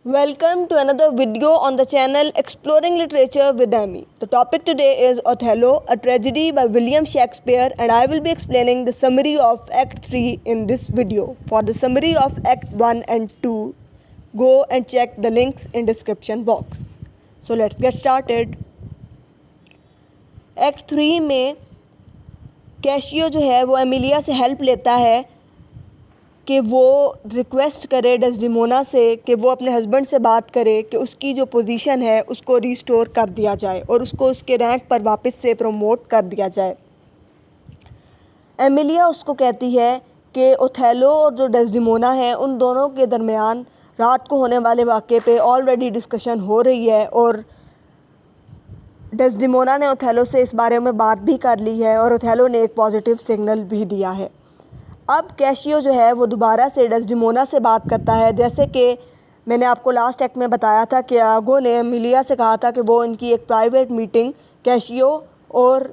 Welcome to another video on the channel Exploring Literature with Amy. The topic today is Othello, a tragedy by William Shakespeare, and I will be explaining the summary of Act 3 in this video. For the summary of Act 1 and 2, go and check the links in description box. So let's get started. Act 3 में cashew जो है वो Emilia से help लेता है कि वो request करे डेस्डेमोना से कि वो अपने हस्बैंड से बात करे कि उसकी जो पोजीशन है उसको रिस्टोर कर दिया जाए और उसको उसके रैंक पर वापस से प्रमोट कर दिया जाए। एमिलिया उसको कहती है कि ओथेलो और जो डेस्डेमोना है उन दोनों के दरमियान रात को होने वाले वाक़े पे ऑलरेडी डिस्कशन हो रही है और डेस्डेमोना ने ओथेलो से इस बारे में बात भी कर ली है और ओथेलो ने एक पॉजिटिव सिग्नल भी दिया है। अब कैशियो जो है वो दोबारा से डेस्डेमोना से बात करता है, जैसे कि मैंने आपको लास्ट एक्ट में बताया था कि आगो ने एमिलिया से कहा था कि वो इनकी एक प्राइवेट मीटिंग कैशियो और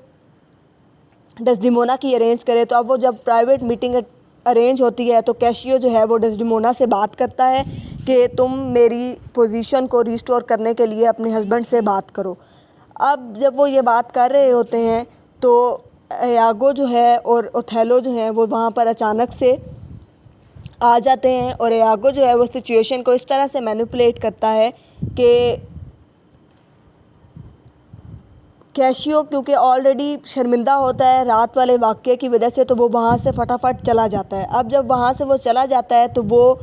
डेस्डेमोना की अरेंज करे। तो अब वो जब प्राइवेट मीटिंग अरेंज होती है तो कैशियो जो है वो डेस्डेमोना से बात करता है कि तुम मेरी पोजीशन को रिस्टोर करने के लिए अपने हस्बैंड से बात करो। अब जब वो ये बात कर रहे होते हैं तो यागो जो है और ओथेलो जो है वो वहाँ पर अचानक से आ जाते हैं और यागो जो है वो सिचुएशन को इस तरह से मैनिपुलेट करता है कि कैशियो क्योंकि ऑलरेडी शर्मिंदा होता है रात वाले वाक़े की वजह से, तो वो वहाँ से फटाफट चला जाता है। अब जब वहाँ से वो चला जाता है तो वो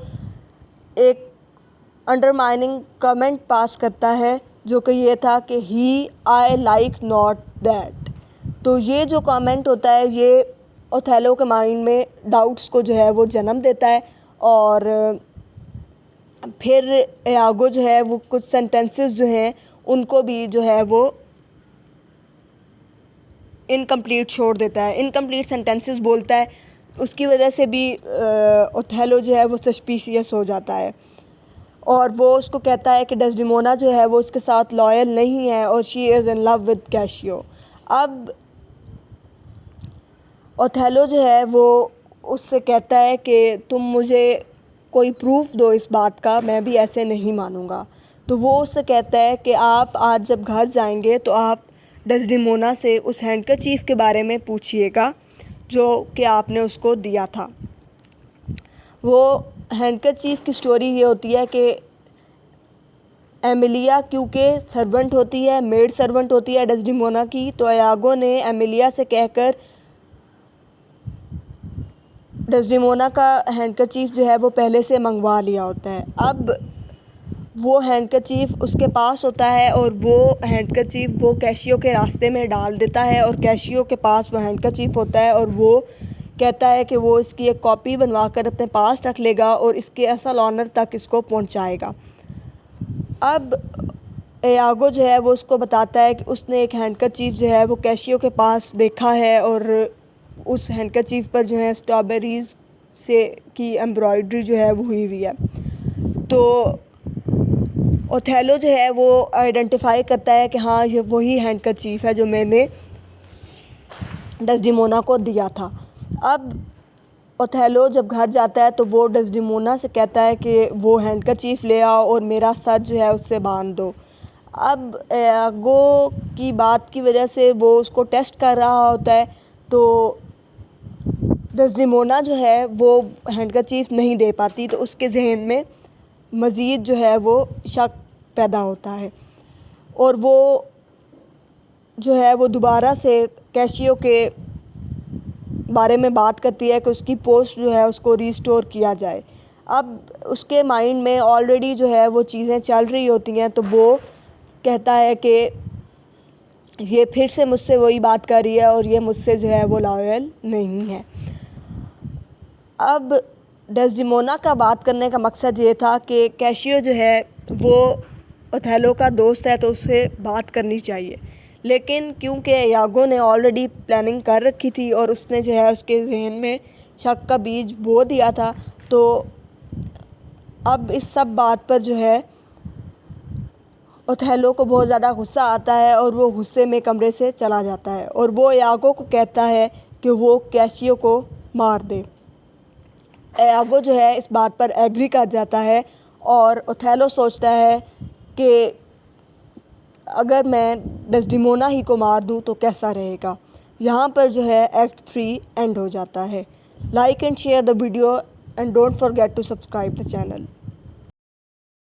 एक अंडरमाइनिंग कमेंट पास करता है जो कि ये था कि ही आई लाइक नॉट दैट। तो ये जो कमेंट होता है ये ओथेलो के माइंड में डाउट्स को जो है वो जन्म देता है और फिर यागो जो है वो कुछ सेंटेंसेस जो हैं उनको भी जो है वो इनकम्प्लीट छोड़ देता है, इनकम्प्लीट सेंटेंसेस बोलता है। उसकी वजह से भी ओथेलो जो है वो सस्पिशियस हो जाता है और वो उसको कहता है कि डेस्डेमोना जो है वो उसके साथ लॉयल नहीं है और she is in love with cashew. अब ओथेलो जो है वो उससे कहता है कि तुम मुझे कोई प्रूफ दो इस बात का, मैं भी ऐसे नहीं मानूंगा। तो वो उससे कहता है कि आप आज जब घर जाएंगे तो आप डेस्डेमोना से उस हैंडकरचीफ के बारे में पूछिएगा जो कि आपने उसको दिया था। वो हैंडकरचीफ की स्टोरी ये होती है कि एमिलिया क्योंकि सर्वेंट होती है, मेड सर्वेंट होती है डेस्डेमोना की, तो यागो ने एमिलिया से कहकर डेस्डेमोना का हैंडकरचीफ जो है वो पहले से मंगवा लिया होता है। अब वो हैंडकरचीफ उसके पास होता है और वो हैंडकरचीफ वो कैशियो के रास्ते में डाल देता है और कैशियो के पास वो हैंडकरचीफ होता है और वो कहता है कि वो इसकी एक कॉपी बनवा कर अपने पास रख लेगा और इसके असल ऑनर तक इसको पहुंचाएगा। अब यागो जो है वो उसको बताता है कि उसने एक हैंडकरचीफ जो है वो कैशियो के पास देखा है और उस हैंडकरचीफ पर जो है स्ट्रॉबेरीज़ से की एम्ब्रॉयडरी जो है वो हुई हुई है। तो ओथेलो जो है वो आइडेंटिफाई करता है कि हाँ ये वही हैंडकरचीफ है जो मैंने डेस्डेमोना को दिया था। अब ओथेलो जब घर जाता है तो वो डेस्डेमोना से कहता है कि वो हैंडकरचीफ ले आओ और मेरा सर जो है उससे बांध दो। अब यागो की बात की वजह से वो उसको टेस्ट कर रहा होता है तो डेस्डेमोना जो है वो हैंडकरचीफ नहीं दे पाती, तो उसके जहन में मज़ीद जो है वो शक पैदा होता है और वो जो है वो दोबारा से कैशियो के बारे में बात करती है कि उसकी पोस्ट जो है उसको रिस्टोर किया जाए। अब उसके माइंड में ऑलरेडी जो है वो चीज़ें चल रही होती हैं तो वो कहता है कि ये फिर से मुझसे वही बात कर रही है और ये मुझसे जो है वो लॉयल नहीं है। अब डेस्डेमोना का बात करने का मकसद ये था कि कैशियो जो है वो ओथेलो का दोस्त है तो उससे बात करनी चाहिए, लेकिन क्योंकि यागो ने ऑलरेडी प्लानिंग कर रखी थी और उसने जो है उसके जहन में शक का बीज बो दिया था, तो अब इस सब बात पर जो है ओथेलो को बहुत ज़्यादा गुस्सा आता है और वो गुस्से में कमरे से चला जाता है और वो यागो को कहता है कि वो कैशियो को मार दे। यागो जो है इस बात पर एग्री कर जाता है और ओथेलो सोचता है कि अगर मैं डेस्डिमोना ही को मार दूं तो कैसा रहेगा। यहाँ पर जो है एक्ट 3 एंड हो जाता है। Like and share the video and don't forget to subscribe the channel.